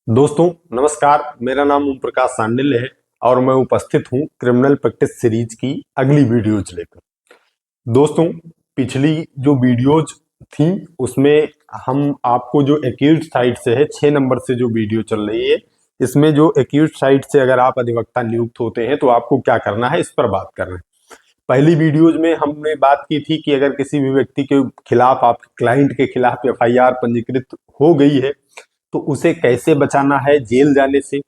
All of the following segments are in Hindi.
दोस्तों नमस्कार। मेरा नाम ओम प्रकाश सांडिल्य है और मैं उपस्थित हूं क्रिमिनल प्रैक्टिस सीरीज की अगली वीडियोज लेकर। दोस्तों पिछली जो वीडियोज थी उसमें हम आपको जो एक्यूज साइड से है 6 नंबर से जो वीडियो चल रही है, इसमें जो एक्यूज साइड से अगर आप अधिवक्ता नियुक्त होते हैं तो आपको क्या करना है इस पर बात कर रहे हैं। पहली वीडियोज में हमने बात की थी कि अगर किसी भी व्यक्ति के खिलाफ, आपके क्लाइंट के खिलाफ एफआईआर पंजीकृत हो गई है तो उसे कैसे बचाना है जेल जाने से।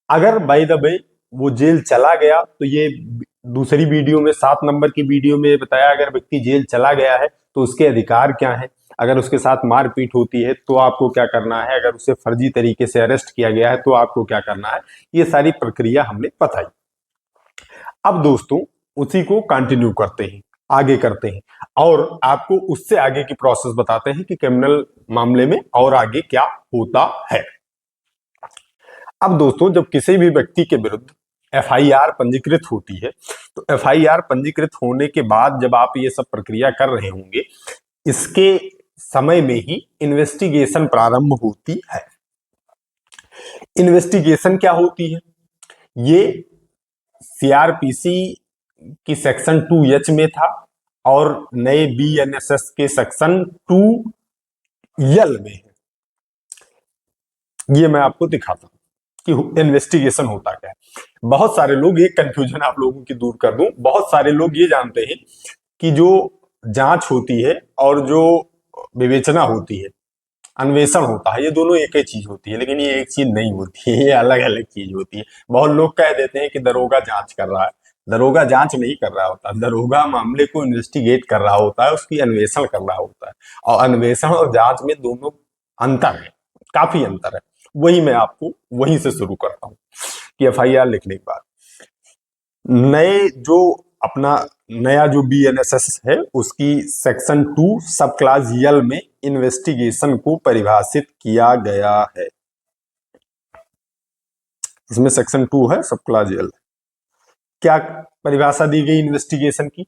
अगर बाय द वे वो जेल चला गया तो ये दूसरी वीडियो में 7 नंबर की वीडियो में बताया, अगर व्यक्ति जेल चला गया है तो उसके अधिकार क्या है, अगर उसके साथ मारपीट होती है तो आपको क्या करना है, अगर उसे फर्जी तरीके से अरेस्ट किया गया है तो आपको क्या करना है, ये सारी प्रक्रिया हमने बताई। अब दोस्तों उसी को कंटिन्यू करते हैं, आगे करते हैं और आपको उससे आगे की प्रोसेस बताते हैं कि क्रिमिनल मामले में और आगे क्या होता है। अब दोस्तों जब किसी भी व्यक्ति के विरुद्ध एफआईआर पंजीकृत होती है तो एफआईआर पंजीकृत होने के बाद जब आप ये सब प्रक्रिया कर रहे होंगे, इसके समय में ही इन्वेस्टिगेशन प्रारंभ होती है। इन्वेस्टिगेशन क्या होती है? ये सीआरपीसी की सेक्शन 2H में था और नए बीएनएसएस के सेक्शन 2L में है। ये मैं आपको दिखाता हूं कि इन्वेस्टिगेशन होता क्या है। बहुत सारे लोग, एक कंफ्यूजन आप लोगों की दूर कर दूं, बहुत सारे लोग ये जानते हैं कि जो जांच होती है और जो विवेचना होती है, अन्वेषण होता है, ये दोनों एक ही चीज होती है, लेकिन ये एक चीज नहीं होती है, ये अलग अलग चीज होती है। बहुत लोग कह देते हैं कि दरोगा जांच कर रहा है। दरोगा जांच नहीं कर रहा होता, दरोगा मामले को इन्वेस्टिगेट कर रहा होता है, उसकी अन्वेषण कर रहा होता है। और अन्वेषण और जांच में दोनों अंतर है, काफी अंतर है। वही मैं आपको वहीं से शुरू करता हूं कि एफआईआर लिखने के बाद नए जो अपना नया जो बीएनएसएस है उसकी सेक्शन 2 सब क्लास यल में इन्वेस्टिगेशन को परिभाषित किया गया है। इसमें सेक्शन 2 है सब क्लास यल। क्या परिभाषा दी गई इन्वेस्टिगेशन की?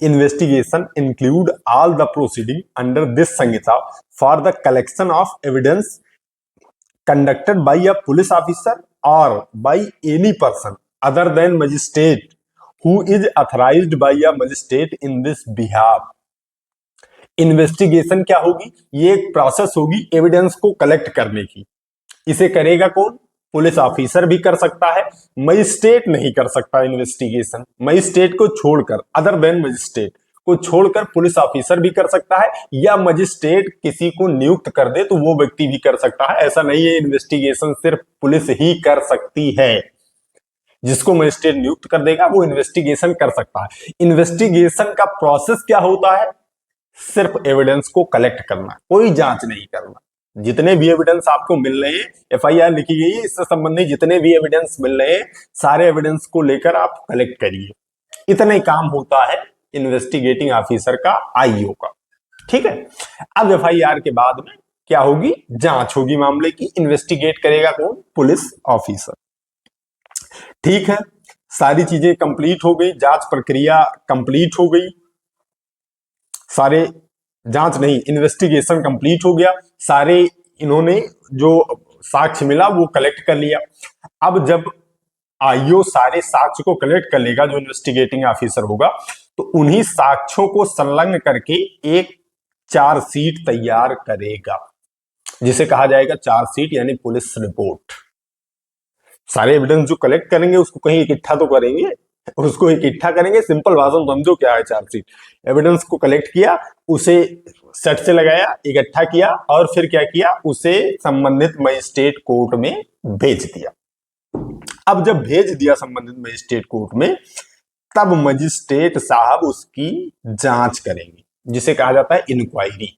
Investigation include all the proceeding under this Samhita for the collection of evidence conducted by a police officer or by any person other than magistrate who is authorized by a magistrate in this behalf। Investigation क्या होगी? ये एक प्रोसेस होगी एविडेंस को कलेक्ट करने की। इसे करेगा कौन? पुलिस ऑफिसर भी कर सकता है, मजिस्ट्रेट नहीं कर सकता इन्वेस्टिगेशन। मजिस्ट्रेट को छोड़कर, अदर देन मजिस्ट्रेट को छोड़कर पुलिस ऑफिसर भी कर सकता है, या मजिस्ट्रेट किसी को नियुक्त कर दे तो वो व्यक्ति भी कर सकता है। ऐसा नहीं है इन्वेस्टिगेशन सिर्फ पुलिस ही कर सकती है। जिसको मजिस्ट्रेट नियुक्त कर देगा वो इन्वेस्टिगेशन कर सकता है। इन्वेस्टिगेशन का प्रोसेस क्या होता है? सिर्फ एविडेंस को कलेक्ट करना, कोई जांच नहीं करना। जितने भी एविडेंस आपको मिल रहे हैं, एफआईआर लिखी गई है, इससे संबंधित जितने भी एविडेंस मिल रहे हैं, सारे एविडेंस को लेकर आप कलेक्ट करिए। इतना ही काम होता है इन्वेस्टिगेटिंग ऑफिसर का, आईओ का। ठीक है। अब एफआईआर के बाद में क्या होगी? जांच होगी मामले की। इन्वेस्टिगेट करेगा कौन? Police officer. ठीक है, सारी चीजें कंप्लीट हो गई, जांच प्रक्रिया कंप्लीट हो गई, सारे जांच नहीं इन्वेस्टिगेशन कंप्लीट हो गया, सारे इन्होंने जो साक्ष्य मिला वो कलेक्ट कर लिया। अब जब आईओ सारे साक्ष्य को कलेक्ट कर लेगा, जो इन्वेस्टिगेटिंग ऑफिसर होगा, तो उन्हीं साक्ष्यों को संलग्न करके एक चार्जशीट तैयार करेगा, जिसे कहा जाएगा चार्जशीट यानी पुलिस रिपोर्ट। सारे एविडेंस जो कलेक्ट करेंगे उसको कहीं इकट्ठा तो करेंगे, उसको इकट्ठा करेंगे। सिंपल भाषा में समझो क्या है चार्जशीट। एविडेंस को कलेक्ट किया, उसे सेट से लगाया, इकट्ठा किया और फिर क्या किया? उसे संबंधित मजिस्ट्रेट कोर्ट में भेज दिया। अब जब भेज दिया संबंधित मजिस्ट्रेट कोर्ट में, तब मजिस्ट्रेट साहब उसकी जांच करेंगे, जिसे कहा जाता है इंक्वायरी।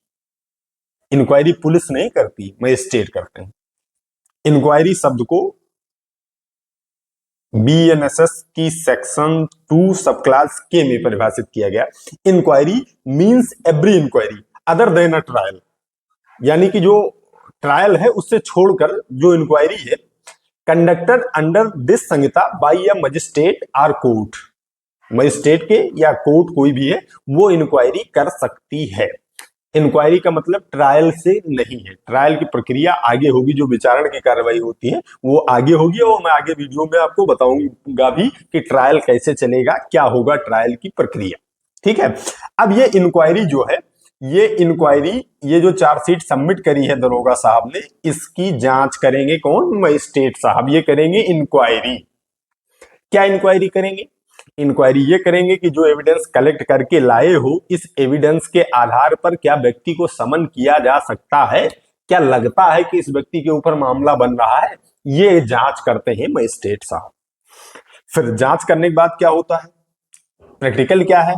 इंक्वायरी पुलिस नहीं करती, मजिस्ट्रेट करते हैं। इंक्वायरी शब्द को बीएनएसएस की सेक्शन 2 सब क्लास के में परिभाषित किया गया। Inquiry means every inquiry other than a trial, यानी कि जो ट्रायल है उससे छोड़कर जो इंक्वायरी है, conducted under this Sanhita by a magistrate or court. Magistrate के या कोर्ट कोई भी है वो इंक्वायरी कर सकती है। इंक्वायरी का मतलब ट्रायल से नहीं है, ट्रायल की प्रक्रिया आगे होगी, जो विचारण की कार्रवाई होती है वो आगे होगी, और मैं आगे वीडियो में आपको बताऊंगा भी कि ट्रायल कैसे चलेगा, क्या होगा ट्रायल की प्रक्रिया। ठीक है, अब ये इंक्वायरी जो है, ये इंक्वायरी, ये जो चार्जशीट सबमिट करी है दरोगा साहब ने, इसकी जांच करेंगे कौन? मजिस्ट्रेट साहब। ये करेंगे इंक्वायरी। क्या इंक्वायरी करेंगे? इंक्वायरी ये करेंगे कि जो एविडेंस कलेक्ट करके लाए हो, इस एविडेंस के आधार पर क्या व्यक्ति को समन किया जा सकता है, क्या लगता है कि इस व्यक्ति के ऊपर मामला बन रहा है, ये जांच करते हैं मजिस्ट्रेट साहब। फिर जांच करने के बाद क्या होता है? प्रैक्टिकल क्या है?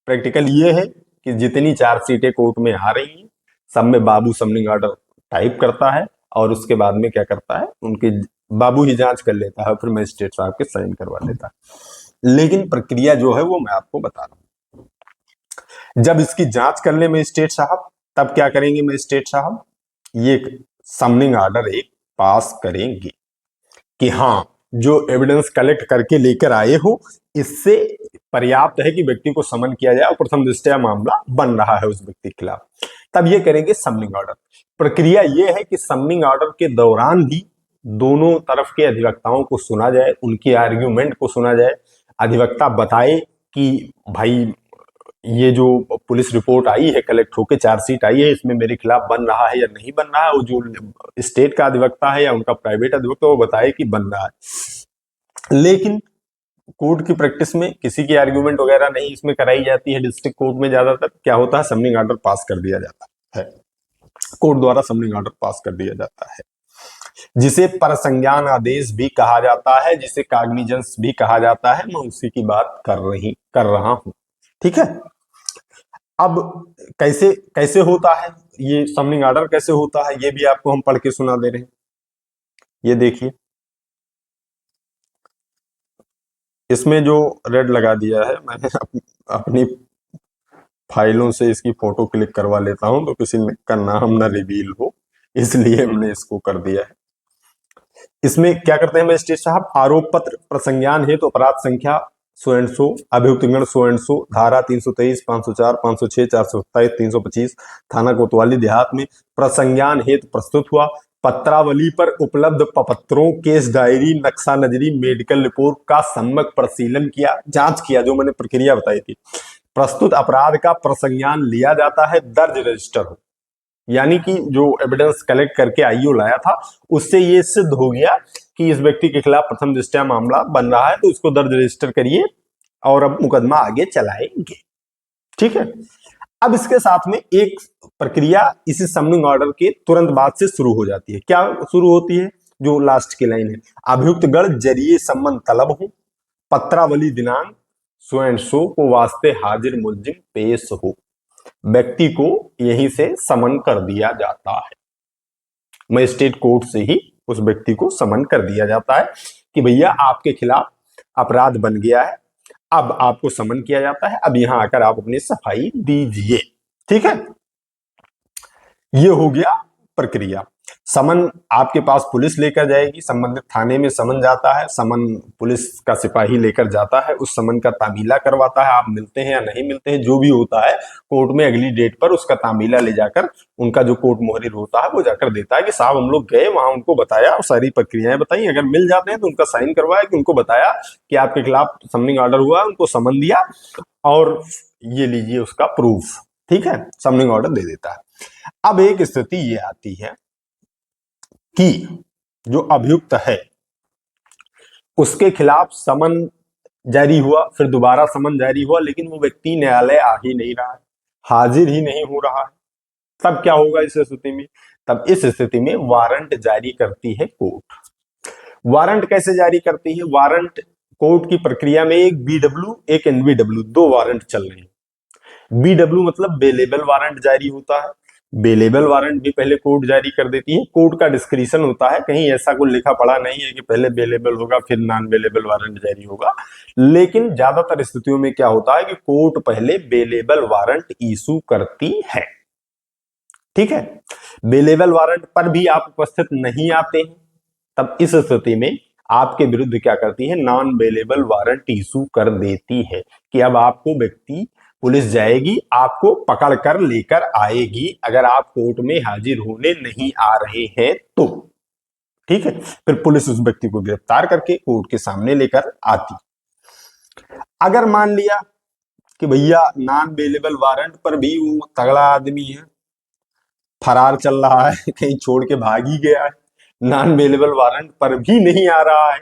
प्रैक्टिकल ये है कि जितनी चार्जशीटें कोर्ट में आ रही हैं, सब में बाबू समनिंग ऑर्डर टाइप करता है, और उसके बाद में क्या करता है, उनके बाबू ही जांच कर लेता है, फिर मजिस्ट्रेट साहब के साइन करवा लेता है। लेकिन प्रक्रिया जो है वो मैं आपको बता रहा हूं। जब इसकी जांच कर ले मजिस्ट्रेट साहब, तब क्या करेंगे मजिस्ट्रेट साहब? ये समनिंग ऑर्डर एक पास करेंगे कि हाँ, जो एविडेंस कलेक्ट करके लेकर आए हो, इससे पर्याप्त है कि व्यक्ति को समन किया जाए और प्रथम दृष्टया मामला बन रहा है उस व्यक्ति के खिलाफ। तब ये करेंगे समनिंग ऑर्डर। प्रक्रिया ये है कि समनिंग ऑर्डर के दौरान भी दोनों तरफ के अधिवक्ताओं को सुना जाए, उनकी आर्ग्यूमेंट को सुना जाए। अधिवक्ता बताए कि भाई, ये जो पुलिस रिपोर्ट आई है, कलेक्ट होकर चार्जशीट आई है, इसमें मेरे खिलाफ बन रहा है या नहीं बन रहा है। वो जो स्टेट का अधिवक्ता है या उनका प्राइवेट अधिवक्ता, वो बताए कि बन रहा है। लेकिन कोर्ट की प्रैक्टिस में किसी की आर्ग्यूमेंट वगैरह नहीं इसमें कराई जाती है। डिस्ट्रिक्ट कोर्ट में ज्यादातर क्या होता है, समनिंग ऑर्डर पास कर दिया जाता है, कोर्ट द्वारा समनिंग ऑर्डर पास कर दिया जाता है, जिसे परसंज्ञान आदेश भी कहा जाता है, जिसे कॉग्निजेंस भी कहा जाता है। मैं उसी की बात कर रहा हूं। ठीक है, अब कैसे कैसे होता है ये समनिंग ऑर्डर, कैसे होता है ये भी आपको हम पढ़ के सुना दे रहे हैं। ये देखिए, इसमें जो रेड लगा दिया है, मैंने अपनी फाइलों से इसकी फोटो क्लिक करवा लेता हूं, तो किसी का नाम ना रिवील हो, इसलिए हमने इसको कर दिया है। इसमें क्या करते हैं मजिस्ट्रेट साहब? आरोप पत्र प्रसंज्ञान हेतु अपराध संख्या so and so, अभियुक्तगण so and so, धारा 323, 504, 506, 427, 325, थाना कोतवाली देहात में प्रसंज्ञान हेतु प्रस्तुत हुआ। पत्रावली पर उपलब्ध पत्रों, केस डायरी, नक्शा नजरी, मेडिकल रिपोर्ट का सम्यक परिशीलन किया, जांच किया, जो मैंने प्रक्रिया बताई थी। प्रस्तुत अपराध का प्रसंज्ञान लिया जाता है, दर्ज रजिस्टर हो। यानी कि जो एविडेंस कलेक्ट करके आईओ लाया था, उससे ये सिद्ध हो गया कि इस व्यक्ति के खिलाफ प्रथम दृष्टया मामला बन रहा है, तो इसको दर्ज रजिस्टर करिए और अब मुकदमा आगे चलाएंगे। ठीक है, अब इसके साथ में एक प्रक्रिया इसी समनिंग ऑर्डर के तुरंत बाद से शुरू हो जाती है। क्या शुरू होती है? जो लास्ट की लाइन है, अभियुक्त गण जरिए सम्मन तलब हो, पत्रावली दिनांक सो एंड सो को वास्ते हाजिर मुलजिम पेश हो। व्यक्ति को यहीं से समन कर दिया जाता है, मजिस्ट्रेट कोर्ट से ही उस व्यक्ति को समन कर दिया जाता है कि भैया आपके खिलाफ अपराध बन गया है, अब आपको समन किया जाता है, अब यहां आकर आप अपनी सफाई दीजिए। ठीक है, ये हो गया प्रक्रिया। समन आपके पास पुलिस लेकर जाएगी, संबंधित थाने में समन जाता है, समन पुलिस का सिपाही लेकर जाता है, उस समन का तामीला करवाता है। आप मिलते हैं या नहीं मिलते हैं, जो भी होता है, कोर्ट में अगली डेट पर उसका तामीला ले जाकर उनका जो कोर्ट मुहर्रिर होता है वो जाकर देता है कि साहब हम लोग गए वहां, उनको बताया और सारी प्रक्रियाएं बताई। अगर मिल जाते हैं तो उनका साइन करवाया कि उनको बताया कि आपके खिलाफ समनिंग ऑर्डर हुआ, उनको समन दिया और ये लीजिए उसका प्रूफ। ठीक है, समनिंग ऑर्डर दे देता है। अब एक स्थिति ये आती है कि जो अभियुक्त है उसके खिलाफ समन जारी हुआ, फिर दोबारा समन जारी हुआ, लेकिन वो व्यक्ति न्यायालय आ ही नहीं रहा है, हाजिर ही नहीं हो रहा है। तब क्या होगा इस स्थिति में? तब इस स्थिति में वारंट जारी करती है कोर्ट। वारंट कैसे जारी करती है? वारंट कोर्ट की प्रक्रिया में एक बीडब्ल्यू, एक एनबीडब्ल्यू, दो वारंट चल रहे हैं। बीडब्ल्यू मतलब बेलेबल वारंट जारी होता है। बेलेबल वारंट भी पहले कोर्ट जारी कर देती है, कोर्ट का डिस्क्रिप्शन होता है, कहीं ऐसा कुछ लिखा पड़ा नहीं है कि पहले बेलेबल होगा फिर नॉन बेलेबल वारंट जारी होगा। लेकिन ज्यादातर स्थितियों में क्या होता है कि कोर्ट पहले बेलेबल वारंट इशू करती है। ठीक है, बेलेबल वारंट पर भी आप उपस्थित नहीं आते हैं, तब इस स्थिति में आपके विरुद्ध क्या करती है? नॉन बेलेबल वारंट इशू कर देती है कि अब आपको व्यक्ति पुलिस जाएगी, आपको पकड़ कर लेकर आएगी अगर आप कोर्ट में हाजिर होने नहीं आ रहे हैं तो। ठीक है, फिर पुलिस उस व्यक्ति को गिरफ्तार करके कोर्ट के सामने लेकर आती। अगर मान लिया कि भैया नॉन बेलेबल वारंट पर भी वो तगड़ा आदमी है, फरार चल रहा है, कहीं छोड़ के भाग ही गया है, नॉन बेलेबल वारंट पर भी नहीं आ रहा है,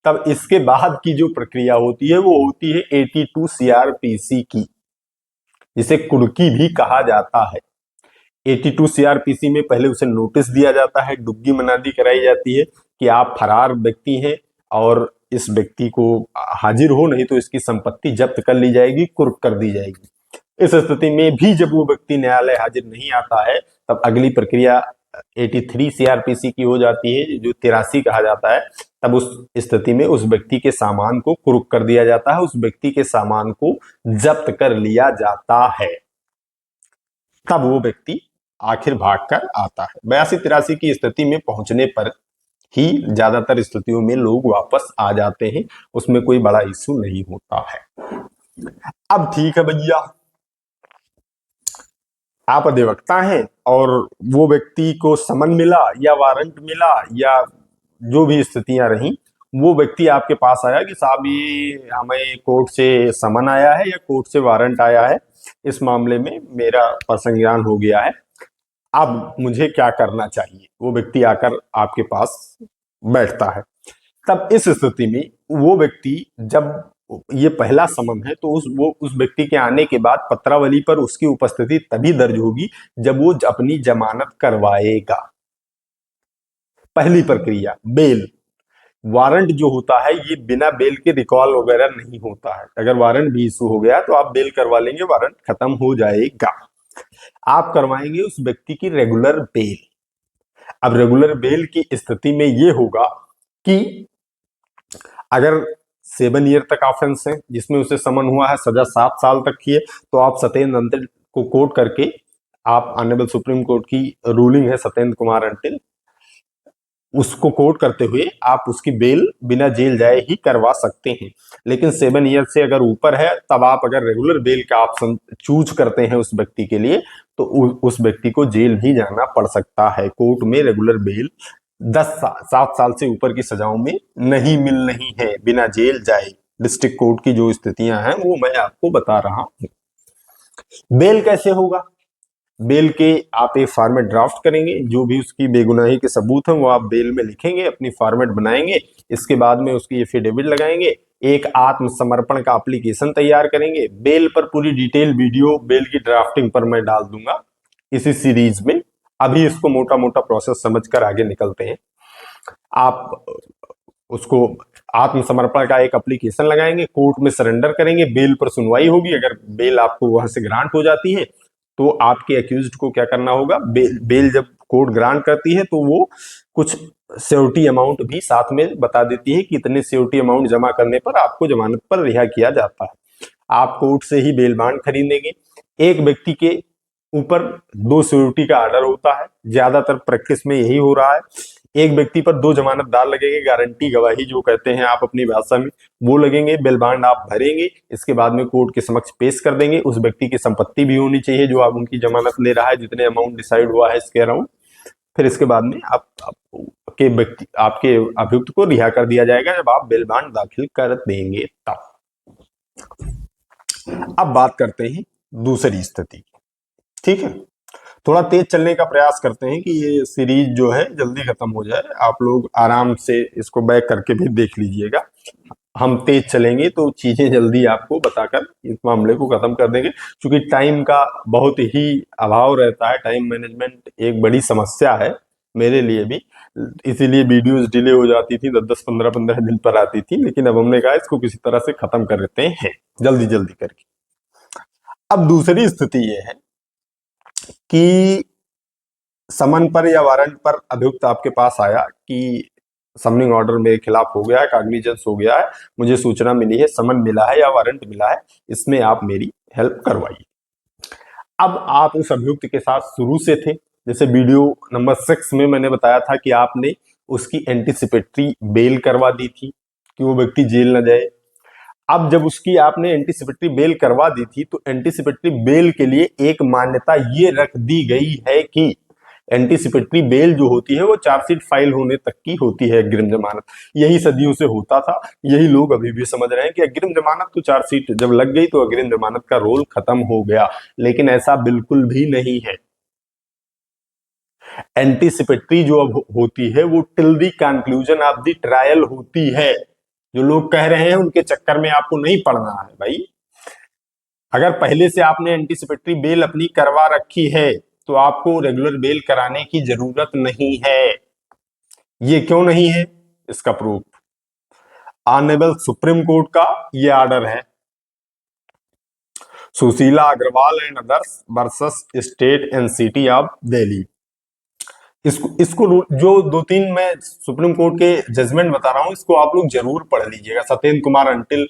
तब इसके बाद की जो प्रक्रिया होती है वो होती है 82 सीआरपीसी की, जिसे कुर्की भी कहा जाता है। 82 सीआरपीसी में पहले उसे नोटिस दिया जाता है, डुग्गी मनादी कराई जाती है कि आप फरार व्यक्ति हैं और इस व्यक्ति को हाजिर हो, नहीं तो इसकी संपत्ति जब्त कर ली जाएगी, कुर्क कर दी जाएगी। इस स्थिति में भी जब वो व्यक्ति न्यायालय हाजिर नहीं आता है, तब अगली प्रक्रिया 83 सीआरपीसी की हो जाती है, जो 83 कहा जाता है। तब उस स्थिति में उस व्यक्ति के सामान को कुर्क कर दिया जाता है, उस व्यक्ति के सामान को जब्त कर लिया जाता है। तब वो व्यक्ति आखिर भागकर आता है। 82-83 की स्थिति में पहुंचने पर ही ज्यादातर स्थितियों में लोग वापस आ जाते हैं, उसमें कोई बड़ा इश्यू नहीं होता है। अब ठीक है भैया, आप अधिवक्ता हैं और वो व्यक्ति को समन मिला या वारंट मिला या जो भी स्थितियां रही, वो व्यक्ति आपके पास आया कि साहब ये हमें कोर्ट से समन आया है या कोर्ट से वारंट आया है, इस मामले में मेरा प्रसंज्ञान हो गया है, अब मुझे क्या करना चाहिए। वो व्यक्ति आकर आपके पास बैठता है। तब इस स्थिति में वो व्यक्ति, जब ये पहला समन है तो उस व्यक्ति के आने के बाद पत्रावली पर उसकी उपस्थिति तभी दर्ज होगी जब वो अपनी जमानत करवाएगा। पहली प्रक्रिया बेल। वारंट जो होता है ये बिना बेल के रिकॉल वगैरह नहीं होता है। अगर वारंट भी इशू हो गया तो आप बेल करवा लेंगे, वारंट खत्म हो जाएगा। आप करवाएंगे उस व्यक्ति की रेगुलर बेल। अब रेगुलर बेल की स्थिति में ये होगा कि अगर 7 ईयर तक ऑफेंस है जिसमें उसे समन हुआ है, सजा 7 साल तक की है, तो आप सत्येंद्र अंतिल को कोर्ट करके, आप ऑनरेबल सुप्रीम कोर्ट की रूलिंग है सत्येंद्र कुमार अंतिल, उसको कोर्ट करते हुए आप उसकी बेल बिना जेल जाए ही करवा सकते हैं। लेकिन 7 ईयर से अगर ऊपर है, तब आप अगर रेगुलर बेल का ऑप्शन चूज करते हैं उस व्यक्ति के लिए, तो उस व्यक्ति को जेल भी जाना पड़ सकता है। कोर्ट में रेगुलर बेल 7 साल से ऊपर की सजाओं में नहीं मिल रही है बिना जेल जाए। डिस्ट्रिक्ट कोर्ट की जो स्थितियां हैं वो मैं आपको बता रहा हूं। बेल कैसे होगा? बेल के आप एक फॉर्मेट ड्राफ्ट करेंगे, जो भी उसकी बेगुनाही के सबूत हैं वो आप बेल में लिखेंगे, अपनी फॉर्मेट बनाएंगे, इसके बाद में उसकी एफिडेविट लगाएंगे, एक आत्मसमर्पण का एप्लीकेशन तैयार करेंगे। बेल पर पूरी डिटेल वीडियो बेल की ड्राफ्टिंग पर मैं डाल दूंगा इसी सीरीज में। अभी इसको मोटा मोटा प्रोसेस समझकर आगे निकलते हैं। आप उसको आत्मसमर्पण का एक एप्लीकेशन लगाएंगे, कोर्ट में सरेंडर करेंगे, बेल पर सुनवाई होगी। अगर बेल आपको वहां से ग्रांट हो जाती है तो आपके अक्यूज्ड को क्या करना होगा, बेल जब कोर्ट ग्रांट करती है तो वो कुछ सिक्योरिटी अमाउंट भी साथ में बता देती है कि इतने सिक्योरिटी अमाउंट जमा करने पर आपको जमानत पर रिहा किया जाता है। आप कोर्ट से ही बेल बॉन्ड खरीदेंगे। एक व्यक्ति के ऊपर 2 सिक्योरिटी का ऑर्डर होता है, ज्यादातर प्रैक्टिस में यही हो रहा है। एक व्यक्ति पर 2 जमानतदार लगेंगे, गारंटी गवाही जो कहते हैं आप अपनी भाषा में, वो लगेंगे। बेल बॉन्ड आप भरेंगे, इसके बाद में कोर्ट के समक्ष पेश कर देंगे। उस व्यक्ति की संपत्ति भी होनी चाहिए जो आप उनकी जमानत ले रहा है, जितने अमाउंट डिसाइड हुआ है इसके अराउंड। फिर इसके बाद में आपके व्यक्ति, आपके अभियुक्त को रिहा कर दिया जाएगा जब आप बेल बॉन्ड दाखिल कर देंगे तब। अब बात करते हैं दूसरी स्थिति। ठीक है, थोड़ा तेज चलने का प्रयास करते हैं कि ये सीरीज जो है जल्दी खत्म हो जाए, आप लोग आराम से इसको बैक करके भी देख लीजिएगा। हम तेज चलेंगे तो चीजें जल्दी आपको बताकर इस मामले को खत्म कर देंगे, क्योंकि टाइम का बहुत ही अभाव रहता है। टाइम मैनेजमेंट एक बड़ी समस्या है मेरे लिए भी, इसीलिए वीडियोस डिले हो जाती थी, 10-10, 15-15 दिन पर आती थी। लेकिन अब हमने कहा इसको किसी तरह से खत्म कर देते हैं जल्दी जल्दी करके। अब दूसरी स्थिति ये है कि समन पर या वारंट पर अभियुक्त आपके पास आया कि समनिंग ऑर्डर मेरे खिलाफ हो गया है, कॉग्निजेंस हो गया है, मुझे सूचना मिली है, समन मिला है या वारंट मिला है, इसमें आप मेरी हेल्प करवाइए। अब आप उस अभियुक्त के साथ शुरू से थे, जैसे वीडियो नंबर 6 में मैंने बताया था कि आपने उसकी एंटीसिपेटरी बेल करवा दी थी कि वो व्यक्ति जेल न जाए। अब जब उसकी आपने एंटीसिपेटरी बेल करवा दी थी, तो एंटीसिपेटरी बेल के लिए एक मान्यता ये रख दी गई है कि एंटीसिपेटरी बेल जो होती है वो चार्जशीट फाइल होने तक की होती है अग्रिम जमानत। यही सदियों से होता था, यही लोग अभी भी समझ रहे हैं कि अग्रिम जमानत तो चार्जशीट जब लग गई तो अग्रिम जमानत का रोल खत्म हो गया, लेकिन ऐसा बिल्कुल भी नहीं है। एंटीसिपेटरी जो अब होती है वो till the conclusion of the trial होती है। जो लोग कह रहे हैं उनके चक्कर में आपको नहीं पड़ना है भाई। अगर पहले से आपने एंटीसिपेटरी बेल अपनी करवा रखी है तो आपको रेगुलर बेल कराने की जरूरत नहीं है। ये क्यों नहीं है, इसका प्रूफ ऑनरेबल सुप्रीम कोर्ट का ये ऑर्डर है, Sushila Agarwal and others versus State NCT of Delhi. इसको जो दो तीन मैं सुप्रीम कोर्ट के जजमेंट बता रहा हूं, इसको आप लोग जरूर पढ़ लीजिएगा। सत्येंद्र कुमार अंटिल,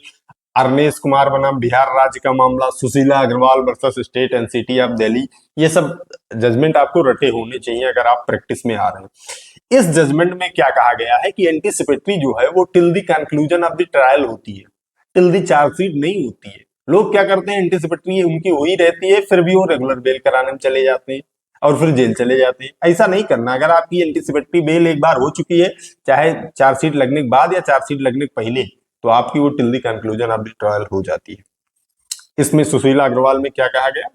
अरनेश कुमार बनाम बिहार राज्य का मामला, Sushila Agarwal versus State NCT of Delhi, ये सब जजमेंट आपको रटे होने चाहिए अगर आप प्रैक्टिस में आ रहे हैं। इस जजमेंट में क्या कहा गया है कि एंटीसिपेटरी जो है वो till the conclusion of the trial होती है, टिल द चार्जशीट नहीं होती है। लोग क्या करते हैं, एंटीसिपेटरी उनकी हुई रहती है, फिर भी वो रेगुलर बेल कराने में चले जाते हैं और फिर जेल चले जाते हैं। ऐसा नहीं करना। अगर आपकी एंटीसिपेटरी बेल एक बार हो चुकी है, चाहे चार्जशीट लगने के बाद या चार्जशीट लगने के पहले, तो आपकी वो till the conclusion of the trial हो जाती है। इसमें सुशीला अग्रवाल में क्या कहा गया,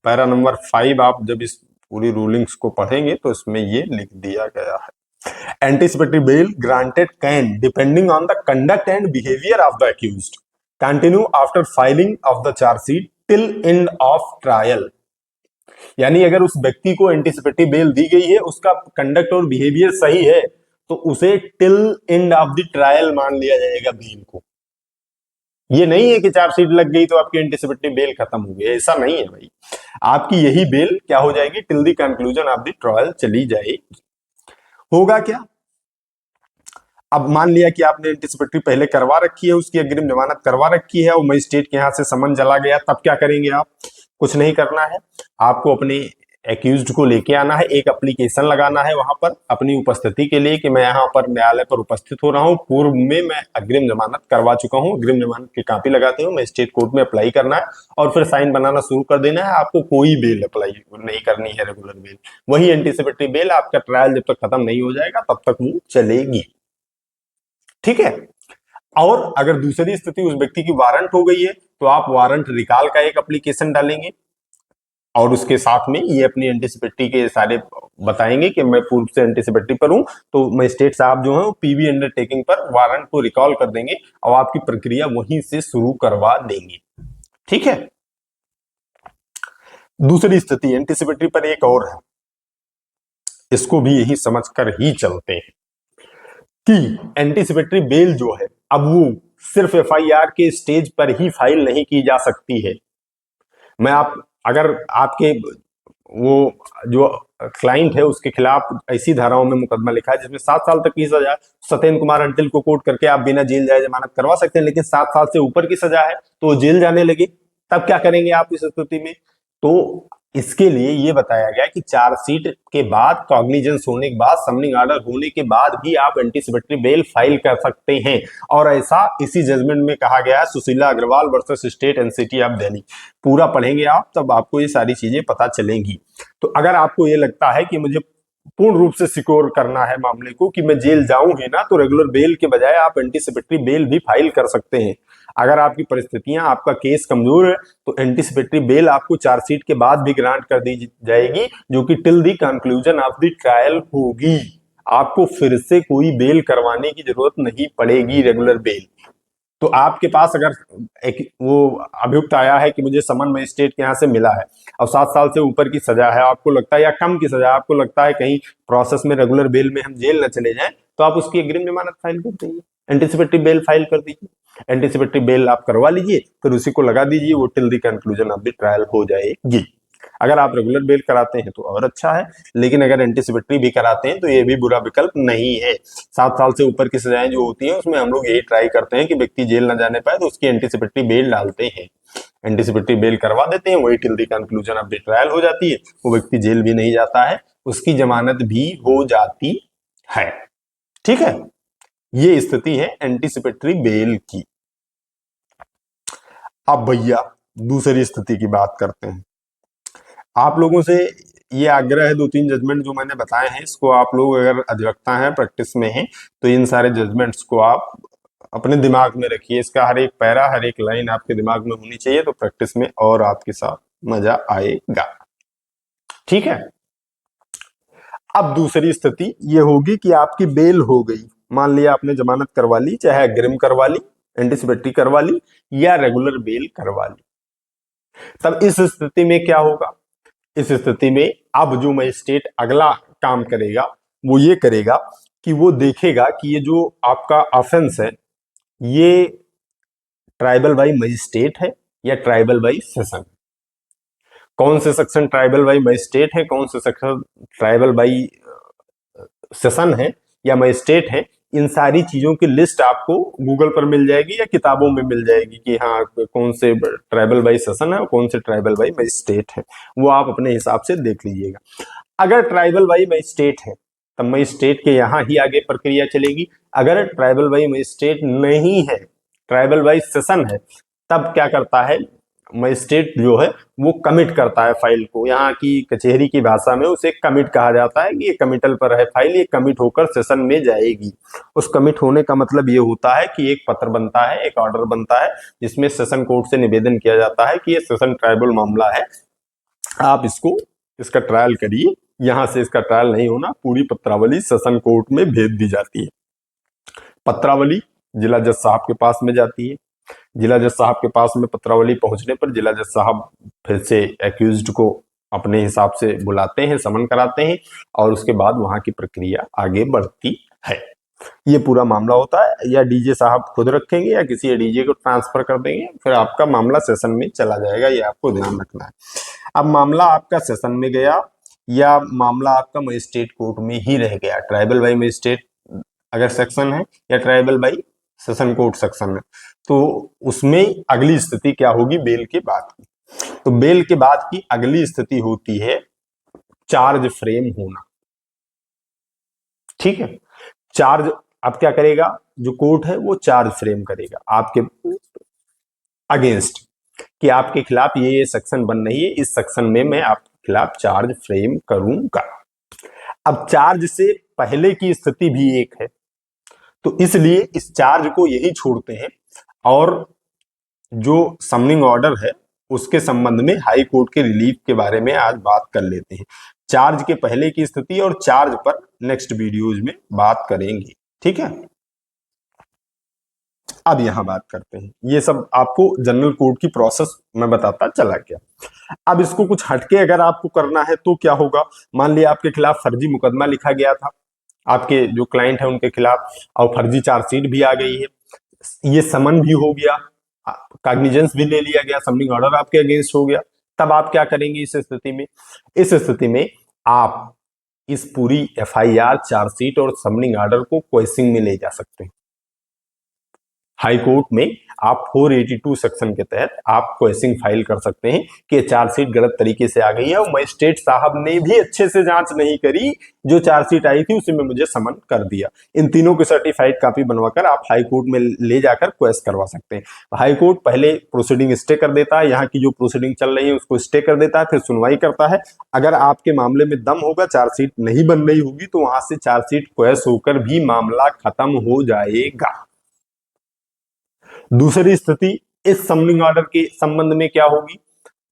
पैरा नंबर 5, आप जब इस पूरी रूलिंग्स को पढ़ेंगे तो इसमें ये लिख दिया गया है। Anticipatory bail granted can, depending on the conduct and behaviour of the accused, continue after filing of the chargesheet till end of trial. यानी अगर उस व्यक्ति को एंटीसिपेटरी बेल दी गई है, उसका कंडक्ट और बिहेवियर सही है, तो उसे till end of the trial मान लिया जाएगा बेल को। ये नहीं है कि चार्जशीट लग गई तो आपकी एंटीसिपेटरी बेल खत्म हो गई, ऐसा नहीं है भाई। आपकी यही बेल क्या हो जाएगी, till the conclusion of the trial चली जाएगी। होगा क्या, अब मान लिया कि आपने एंटीसिपेटरी पहले करवा रखी है, उसकी अग्रिम जमानत करवा रखी है और मजिस्ट्रेट के यहां से समन चला गया, तब क्या करेंगे आप, कुछ नहीं करना है। आपको अपने एक्यूज्ड को लेके आना है, एक एप्लीकेशन लगाना है वहां पर अपनी उपस्थिति के लिए कि मैं यहाँ पर न्यायालय पर उपस्थित हो रहा हूँ, पूर्व में मैं अग्रिम जमानत करवा चुका हूँ। अग्रिम जमानत की कॉपी लगाते हो, मजिस्ट्रेट कोर्ट में अप्लाई करना है और फिर साइन बनाना शुरू कर देना है। आपको कोई बेल अप्लाई नहीं करनी है, रेगुलर बेल। वही एंटीसिपेटरी बेल, आपका ट्रायल जब तक खत्म नहीं हो जाएगा तब तक वो चलेगी, ठीक है। और अगर दूसरी स्थिति उस व्यक्ति की वारंट हो गई है, तो आप वारंट रिकॉल का एक एप्लीकेशन डालेंगे और उसके साथ में ये अपनी एंटीसिपेटरी के सारे बताएंगे कि मैं पूर्व से एंटीसिपेटरी पर हूं, तो मजिस्ट्रेट साहब जो है वो पीवी अंडरटेकिंग पर वारंट को रिकॉल कर देंगे और आपकी प्रक्रिया वहीं से शुरू करवा देंगे, ठीक है। दूसरी स्थिति एंटीसिपेटरी पर एक और है, इसको भी यही समझकर ही चलते हैं कि एंटीसिपेटरी बेल जो है अब वो सिर्फ एफआईआर के स्टेज पर ही फाइल नहीं की जा सकती है। मैं अगर आपके वो जो क्लाइंट है उसके खिलाफ ऐसी धाराओं में मुकदमा लिखा है जिसमें 7 साल तक की सजा, सत्येंद्र कुमार अंटिल को कोर्ट करके आप बिना जेल जाए जमानत करवा सकते हैं, लेकिन 7 साल से ऊपर की सजा है तो जेल जाने लगे, तब क्या करेंगे आप इस स्थिति में। तो इसके लिए ये बताया गया कि चार्जशीट के बाद, कॉग्निजेंस होने के बाद, समनिंग ऑर्डर होने के बाद भी आप एंटीसिपेटरी बेल फाइल कर सकते हैं। और ऐसा इसी जजमेंट में कहा गया है, Sushila Agarwal versus State NCT of Delhi. पूरा पढ़ेंगे आप तब आपको ये सारी चीजें पता चलेंगी। तो अगर आपको ये लगता है कि मुझे पूर्ण रूप से सिक्योर करना है मामले को कि मैं जेल जाऊं ही ना, तो रेगुलर बेल के बजाय आप एंटीसिपेटरी बेल भी फाइल कर सकते हैं। अगर आपकी परिस्थितियां, आपका केस कमजोर है, तो एंटीसिपेटरी बेल आपको चार्जशीट के बाद भी ग्रांट कर दी जाएगी, जो कि till the conclusion of the trial होगी। आपको फिर से कोई बेल करवाने की जरूरत नहीं पड़ेगी, रेगुलर बेल। तो आपके पास अगर एक वो अभियुक्त आया है कि मुझे समन मजिस्ट्रेट के यहाँ से मिला है और 7 साल से ऊपर की सजा है, आपको लगता है, या कम की सजा, आपको लगता है कहीं प्रोसेस में रेगुलर बेल में हम जेल न चले जाएं, तो आप उसकी अग्रिम जमानत फाइल कर दीजिए, एंटीसिपेटरी बेल फाइल कर दीजिए, एंटीसिपेटरी बेल आप करवा लीजिए, फिर उसी को लगा दीजिए, वो till the conclusion of the trial हो जाएगी। अगर आप रेगुलर बेल कराते हैं तो और अच्छा है, लेकिन अगर एंटीसिपेटरी भी कराते हैं तो ये भी बुरा विकल्प नहीं है। 7 साल से ऊपर की सजाएं जो होती हैं उसमें हम लोग यही ट्राई करते हैं कि व्यक्ति जेल ना जाने पाए, तो उसकी एंटीसिपेटरी बेल डालते हैं, एंटीसिपेटरी बेल करवा देते हैं, वही till the conclusion of the trial हो जाती है, वो व्यक्ति जेल भी नहीं जाता है, उसकी जमानत भी हो जाती है, ठीक है। ये स्थिति है एंटीसिपेटरी बेल की। अब भैया दूसरी स्थिति की बात करते हैं। आप लोगों से ये आग्रह है, दो तीन जजमेंट जो मैंने बताए हैं इसको आप लोग अगर अधिवक्ता हैं, प्रैक्टिस में हैं, तो इन सारे जजमेंट्स को आप अपने दिमाग में रखिए। इसका हर एक पैरा, हर एक लाइन आपके दिमाग में होनी चाहिए, तो प्रैक्टिस में और आपके साथ मजा आएगा। ठीक है। अब दूसरी स्थिति ये होगी कि आपकी बेल हो गई, मान लिया आपने जमानत करवा ली, चाहे अग्रिम करवा ली, एंटिसिपेटरी करवा ली या रेगुलर बेल करवा ली। तब इस स्थिति में क्या होगा? इस स्थिति में अब जो मजिस्ट्रेट अगला काम करेगा वो ये करेगा कि वो देखेगा कि ये जो आपका ऑफेंस है ये ट्राइबल बाई मजिस्ट्रेट है या ट्राइबल बाई सेशन। कौन से सेक्शन ट्राइबल बाई मजिस्ट्रेट है, कौन से सेक्शन ट्राइबल बाई सेशन है या मजिस्ट्रेट है, इन सारी चीजों की लिस्ट आपको गूगल पर मिल जाएगी या किताबों में मिल जाएगी कि हाँ कौन से ट्राइबल बाई सेशन है और कौन से ट्राइबल बाई मजिस्ट्रेट है, वो आप अपने हिसाब से देख लीजिएगा। अगर ट्राइबल बाई मजिस्ट्रेट है तब मजिस्ट्रेट के यहाँ ही आगे प्रक्रिया चलेगी। अगर ट्राइबल बाई मजिस्ट्रेट नहीं है, ट्राइबल बाई सेशन है, तब क्या करता है मजिस्ट्रेट जो है वो कमिट करता है फाइल को। यहाँ की कचहरी की भाषा में उसे कमिट कहा जाता है कि ये कमिटल पर है फाइल, ये कमिट होकर सेशन में जाएगी। उस कमिट होने का मतलब ये होता है कि एक पत्र बनता है, एक ऑर्डर बनता है जिसमें सेशन कोर्ट से निवेदन किया जाता है कि ये सेशन ट्राइबल मामला है, आप इसका ट्रायल करिए। यहां से इसका ट्रायल नहीं होना, पूरी पत्रावली सेशन कोर्ट में भेज दी जाती है। पत्रावली जिला जज साहब के पास में जाती है। जिला जज साहब के पास में पत्रावली पहुंचने पर जिला जज साहब फिर से एक्यूज्ड को अपने हिसाब से बुलाते हैं, समन कराते हैं और उसके बाद वहां की प्रक्रिया आगे बढ़ती है। ये पूरा मामला होता है, या डीजे साहब खुद रखेंगे या किसी डीजे को ट्रांसफर कर देंगे, फिर आपका मामला सेशन में चला जाएगा, ये आपको ध्यान रखना है। अब मामला आपका सेशन में गया या मामला आपका मजिस्ट्रेट कोर्ट में ही रह गया, ट्राइबल बाई मजिस्ट्रेट अगर सेक्शन है या tribal by session court section है, तो उसमें अगली स्थिति क्या होगी बेल के बाद की? तो बेल के बाद की अगली स्थिति होती है चार्ज फ्रेम होना। ठीक है। चार्ज अब क्या करेगा, जो कोर्ट है वो चार्ज फ्रेम करेगा आपके अगेंस्ट कि आपके खिलाफ ये सेक्शन बन रही है, इस सेक्शन में मैं आपके खिलाफ चार्ज फ्रेम करूंगा। अब चार्ज से पहले की स्थिति भी एक है, तो इसलिए इस चार्ज को यही छोड़ते हैं और जो समनिंग ऑर्डर है उसके संबंध में हाई कोर्ट के रिलीफ के बारे में आज बात कर लेते हैं। चार्ज के पहले की स्थिति और चार्ज पर नेक्स्ट वीडियोज में बात करेंगे। ठीक है। अब यहां बात करते हैं, ये सब आपको जनरल कोर्ट की प्रोसेस मैं बताता चला गया। अब इसको कुछ हटके अगर आपको करना है तो क्या होगा, मान लिया आपके खिलाफ फर्जी मुकदमा लिखा गया था, आपके जो क्लाइंट है उनके खिलाफ, और फर्जी चार्जशीट भी आ गई है, ये समन भी हो गया, कॉग्निजेंस भी ले लिया गया, समनिंग ऑर्डर आपके अगेंस्ट हो गया। तब आप क्या करेंगे इस स्थिति में? इस स्थिति में आप इस पूरी एफआईआर, चार्जशीट और समनिंग ऑर्डर को क्वेसिंग में ले जा सकते हैं। हाई कोर्ट में आप 482 सेक्शन के तहत आप क्वेसिंग फाइल कर सकते हैं कि चार्जशीट गलत तरीके से आ गई है और मजिस्ट्रेट साहब ने भी अच्छे से जांच नहीं करी, जो चार्जशीट आई थी उसी में मुझे समन कर दिया। इन तीनों की सर्टिफाइड कॉपी बनवाकर आप हाई कोर्ट में ले जाकर क्वेस करवा सकते हैं। हाई कोर्ट पहले प्रोसीडिंग स्टे कर देता है, यहाँ की जो प्रोसीडिंग चल रही है उसको स्टे कर देता है, फिर सुनवाई करता है। अगर आपके मामले में दम होगा, चार्जशीट नहीं बन रही होगी, तो वहां से चार्जशीट क्वेस होकर भी मामला खत्म हो जाएगा। दूसरी स्थिति इस समनिंग ऑर्डर के संबंध में क्या होगी?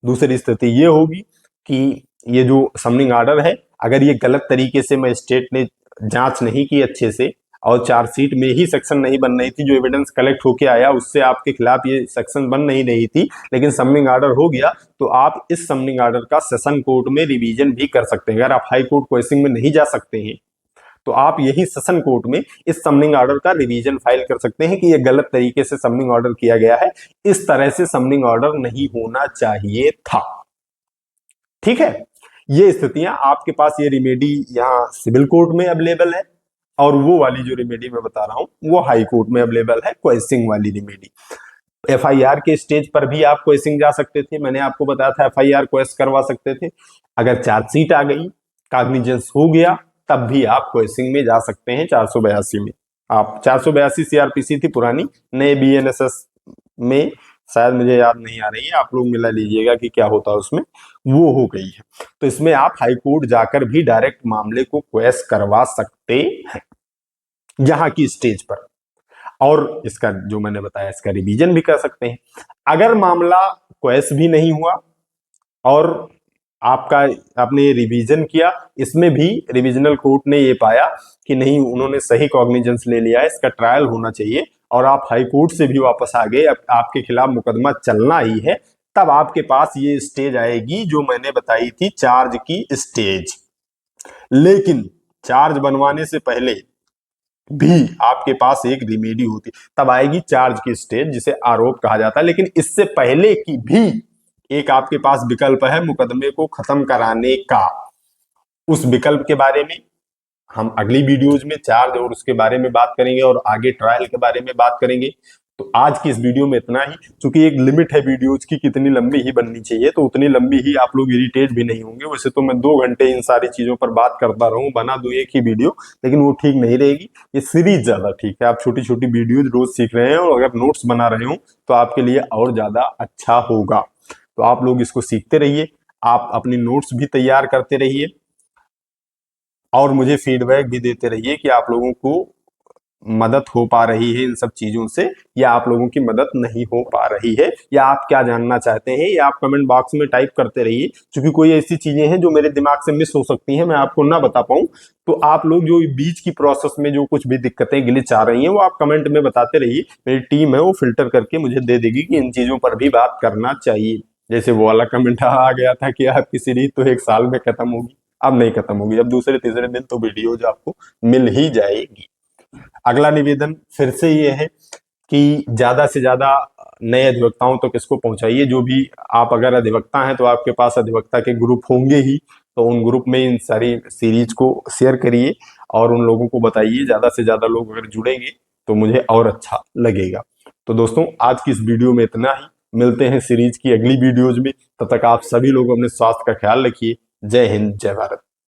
दूसरी स्थिति ये होगी कि ये जो समनिंग ऑर्डर है, अगर ये गलत तरीके से मजिस्ट्रेट ने जांच नहीं की अच्छे से और चार्जशीट में ही सेक्शन नहीं बन रही थी, जो एविडेंस कलेक्ट होके आया उससे आपके खिलाफ ये सेक्शन बन नहीं रही थी, लेकिन समनिंग ऑर्डर हो गया, तो आप इस समनिंग ऑर्डर का सेशन कोर्ट में रिवीजन भी कर सकते हैं। अगर आप हाई कोर्ट क्वेसिंग में नहीं जा सकते हैं तो आप यही सेशन कोर्ट में इस समनिंग ऑर्डर का रिवीजन फाइल कर सकते हैं कि ये गलत तरीके से समनिंग ऑर्डर किया गया है, इस तरह से समनिंग ऑर्डर नहीं होना चाहिए था। ठीक है। ये स्थितियां आपके पास, ये रिमेडी यहाँ सिविल कोर्ट में अवेलेबल है और वो वाली जो रिमेडी मैं बता रहा हूं वो हाई कोर्ट में अवेलेबल है, क्वेसिंग वाली रिमेडी। एफआईआर के स्टेज पर भी आप क्वेसिंग जा सकते थे, मैंने आपको बताया था एफआईआर क्वेस करवा सकते थे। अगर चार्जशीट आ गई, कॉग्निजेंस हो गया, तब भी आप क्वेसिंग में जा सकते हैं 482 में। आप 482 सीआरपीसी थी पुरानी, नए बीएनएसएस में शायद मुझे याद नहीं आ रही है, आप लोग मिला लीजिएगा कि क्या होता है उसमें, वो हो गई है। तो इसमें आप हाई कोर्ट जाकर भी डायरेक्ट मामले को क्वेश करवा सकते हैं यहाँ की स्टेज पर, और इसका जो मैंने बताया इसका रिवीजन भी कर सकते हैं। अगर मामला क्वेश भी नहीं हुआ और आपका आपने रिवीजन किया, इसमें भी रिविजनल कोर्ट ने ये पाया कि नहीं, उन्होंने सही कॉग्निजेंस ले लिया है, इसका ट्रायल होना चाहिए, और आप हाई कोर्ट से भी वापस आ गए, अब आपके खिलाफ मुकदमा चलना ही है, तब आपके पास ये स्टेज आएगी जो मैंने बताई थी, चार्ज की स्टेज। लेकिन चार्ज बनवाने से पहले भी आपके पास एक रिमेडी होती, तब आएगी चार्ज की स्टेज जिसे आरोप कहा जाता है। लेकिन इससे पहले की भी एक आपके पास विकल्प है मुकदमे को खत्म कराने का। उस विकल्प के बारे में हम अगली वीडियोज में चार्ज और उसके बारे में बात करेंगे, और आगे ट्रायल के बारे में बात करेंगे। तो आज की इस वीडियो में इतना ही, क्योंकि एक लिमिट है वीडियोज की, कितनी लंबी ही बननी चाहिए, तो उतनी लंबी ही आप लोग इरिटेट भी नहीं होंगे। वैसे तो मैं 2 घंटे इन सारी चीजों पर बात करता रहूं, बना दूं एक ही वीडियो, लेकिन वो ठीक नहीं रहेगी। ये सीरीज ज्यादा ठीक है, आप छोटी छोटी वीडियोज रोज सीख रहे हैं, और अगर नोट्स बना रहे हो तो आपके लिए और ज्यादा अच्छा होगा। तो आप लोग इसको सीखते रहिए, आप अपनी नोट्स भी तैयार करते रहिए, और मुझे फीडबैक भी देते रहिए कि आप लोगों को मदद हो पा रही है इन सब चीजों से, या आप लोगों की मदद नहीं हो पा रही है, या आप क्या जानना चाहते हैं, या आप कमेंट बॉक्स में टाइप करते रहिए। क्योंकि कोई ऐसी चीजें हैं जो मेरे दिमाग से मिस हो सकती हैं, मैं आपको ना बता पाऊं, तो आप लोग जो बीच की प्रोसेस में जो कुछ भी दिक्कतें ग्लिच आ रही हैं वो आप कमेंट में बताते रहिए, मेरी टीम है वो फिल्टर करके मुझे दे देगी कि इन चीजों पर भी बात करना चाहिए। जैसे वो वाला कमेंट आ गया था कि आपकी सीरीज तो 1 साल में खत्म होगी, अब नहीं खत्म होगी, अब दूसरे तीसरे दिन तो वीडियो जो आपको मिल ही जाएगी। अगला निवेदन फिर से ये है कि ज्यादा से ज्यादा नए अधिवक्ताओं तक इसको पहुंचाइए। जो भी आप अगर अधिवक्ता हैं तो आपके पास अधिवक्ता के ग्रुप होंगे ही, तो उन ग्रुप में इन सारी सीरीज को शेयर करिए और उन लोगों को बताइए। ज्यादा से ज्यादा लोग अगर जुड़ेंगे तो मुझे और अच्छा लगेगा। तो दोस्तों, आज की इस वीडियो में इतना ही, मिलते हैं सीरीज की अगली वीडियोज में। तब तक आप सभी लोग अपने स्वास्थ्य का ख्याल रखिए। जय हिंद, जय भारत।